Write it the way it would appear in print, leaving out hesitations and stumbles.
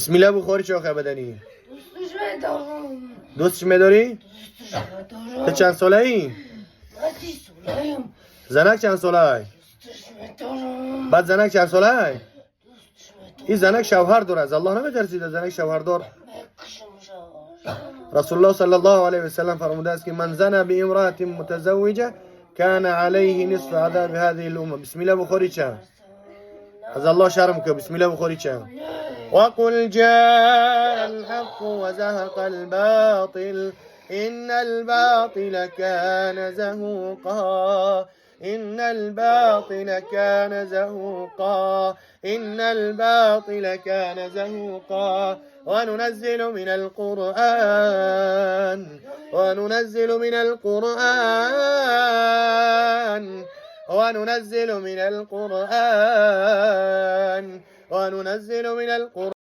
بسم الله بخوری چه آخه بدنی؟ دوستش ندارم. دوستش میداری؟ دوستش ندارم. تو چند ساله ای؟ من 30 ساله‌ام. زنک چند ساله ای؟ دوستش ندارم. بعد زنک چند ساله ای؟ دوستش ندارم. این زنک شوهر داره از الله نمیترسید زنک شوهر دار. بکشم شوهر. رسول الله صلی الله علیه و سلم فرموده است که من زنا بامرأة متزوجه كان عليه نصف عذاب هذه الامه. بسم الله بخوری چه؟ از الله شرم که بسم الله بخوری چه؟ وقل جاء الحق وزهق الباطل إن الباطل كان زهوقا إن الباطل كان زهوقا إن الباطل كان زهوقا وننزل من القرآن وننزل من القرآن وننزل من القرآن وننزل من القرآن